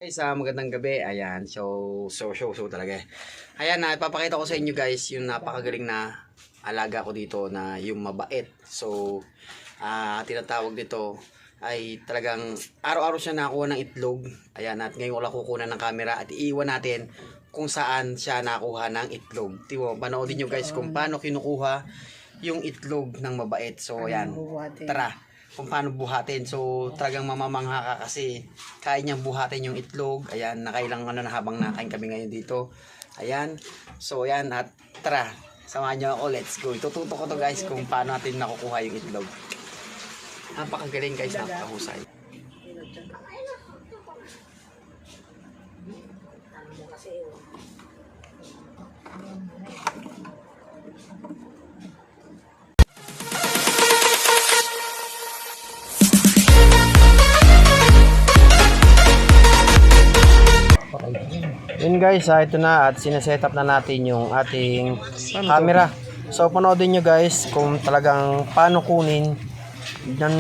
Guys, magandang gabi. Ayan, so talaga eh. Ayan, ipapakita ko sa inyo guys yung napakagaling na alaga ko dito na yung mabait. So, tinatawag dito ay talagang araw-araw siya nakuha ng itlog. Ayan, at ngayon wala kukunan ng camera at iiwan natin kung saan siya nakuha ng itlog. Tiwo, panoodin nyo guys kung paano kinukuha yung itlog ng mabait. So, ayan, tara kung paano buhatin. So talagang mamamangha ka kasi kaya niyang buhatin yung itlog. Ayan, nakailang na habang nakain kami ngayon dito. Ayan, so ayan, at tara, samahan niyo ako, let's go. Itututo ko to guys kung paano natin nakukuha yung itlog. Napakagaling guys, napakahusay. Yun guys, ito na at sineset up na natin yung ating camera. So panoodin nyo guys kung talagang paano kunin ng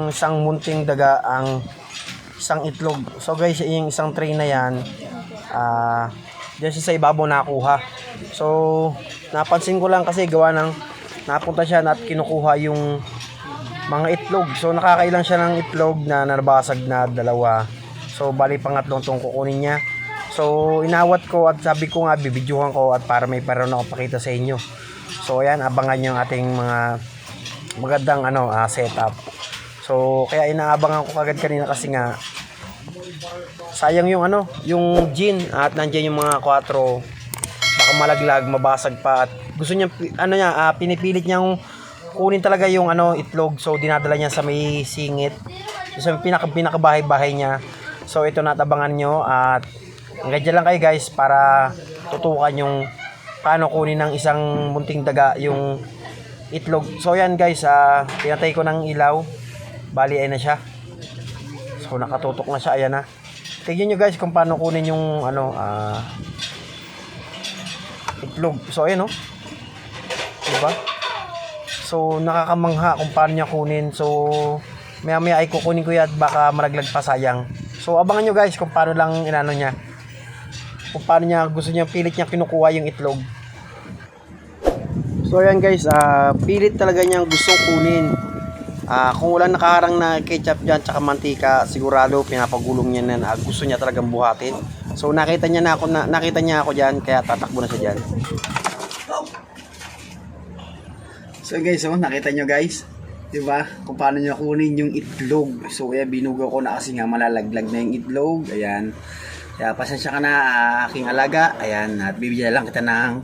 isang munting daga ang isang itlog. So guys, yung isang tray na yan, dyan sa ibabaw nakuha. So napansin ko lang kasi gawa ng napunta siya at kinukuha yung mga itlog. So nakakailan siya ng itlog na nabasag na dalawa. So bali pangatlong tong kukunin niya. So inawat ko at sabi ko nga bibidyohan ko at para may paron ako pakita sa inyo. So ayan, abangan nyo ang ating mga magandang setup. So kaya inaabangan ko kagad kanina kasi nga sayang yung yung gin at nandiyan yung mga 4 baka malaglag, mabasag pa at gusto niya pinipilit niyang kunin talaga yung itlog. So dinadala niya sa may singit, sa pinakabahay-bahay niya. So ito natabangan nyo at hanggang dyan lang kayo guys para tutukan yung paano kunin ng isang munting daga yung itlog. So yan guys, pinatay ko ng ilaw, bali ay na siya. So nakatutok na siya, ayan na. Tignan nyo guys kung paano kunin yung itlog. So ayan diba? So nakakamangha kung paano niya kunin. So maya maya ay kukunin ko yan, baka malaglag pa, sayang. So abangan nyo guys kung paano lang niya, kung paano niya gusto niya, pilit niya kinukuha yung itlog. So ayan guys, pilit talaga niyang gustong kunin. Kung walang nakaharang na ketchup dyan tsaka mantika, sigurado pinapagulong niya na gusto niya talagang buhatin. So nakita niya ako dyan, kaya tatakbo na siya dyan. So guys, nakita nyo guys, diba? Kung paano niya kunin yung itlog. So ayan, binugaw ko na kasi nga malalaglag na yung itlog. Ayan. Kaya pasensya ka na aking alaga. Ayan, at bibigyan lang kita ng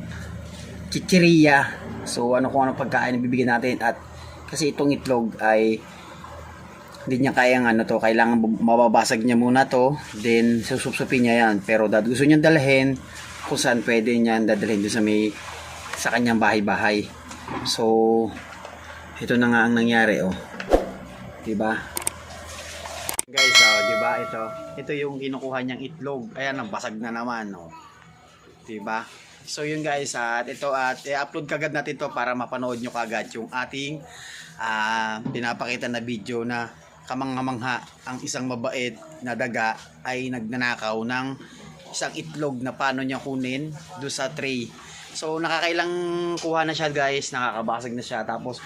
chichirya. So kung anong pagkain bibigyan natin. At kasi itong itlog ay hindi niya kayang kailangan mababasag niya muna to. Then susupsupin niya yan. Pero gusto niya dalhin kung saan pwede niya dadalhin doon sa kanyang bahay-bahay. So ito na nga ang nangyari diba guys, diba ito yung kinukuha niyang itlog. Ayan, ang basag na naman diba. So yun guys, at ito at i-upload kagad natin to para mapanood nyo kagad yung ating pinapakita na video na kamangha-mangha ang isang mabait na daga ay nagnanakaw ng isang itlog na paano niya kunin do sa tray. So nakakailang kuha na siya guys, nakakabasag na siya. Tapos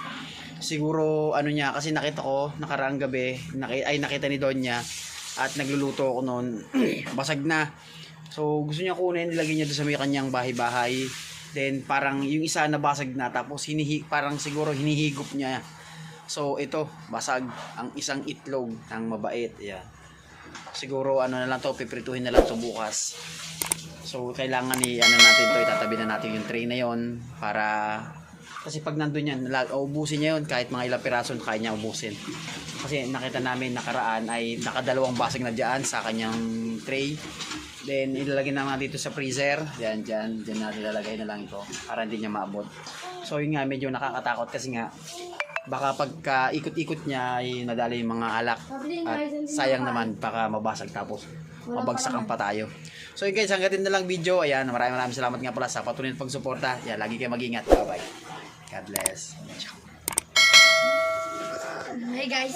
siguro niya, kasi nakita ko nakaraang gabi, nakita ni Donya at nagluluto ako noon. Basag na. So gusto niya kunin, nilagay niya doon sa may kanyang bahay-bahay. Then parang yung isa nabasag na, tapos parang siguro hinihigop niya. So ito, basag ang isang itlog ng mabait. Ayan. Siguro na lang to, piprituhin na lang to bukas. So kailangan natin to, itatabi na natin yung tray na yon para kasi pag nandun yan, ubusin niya yun kahit mga ilang piraso kaya niya ubusin. Kasi nakita namin nakaraan ay nakadalawang basag na dyan sa kanyang tray. Then ilalagay naman dito sa freezer. Dyan natin ilalagay na lang ito para hindi niya maabot. So yun nga, medyo nakakatakot kasi nga baka pagka ikot-ikot niya ay nadali yung mga alak at sayang naman baka mabasag tapos mabagsakan pa tayo. So yun guys, hanggang na lang video. Ayan, maraming salamat nga pala sa patuloy na pagsuporta. Ayan, lagi kayo mag-ingat. Bye bye. God bless. Hey guys.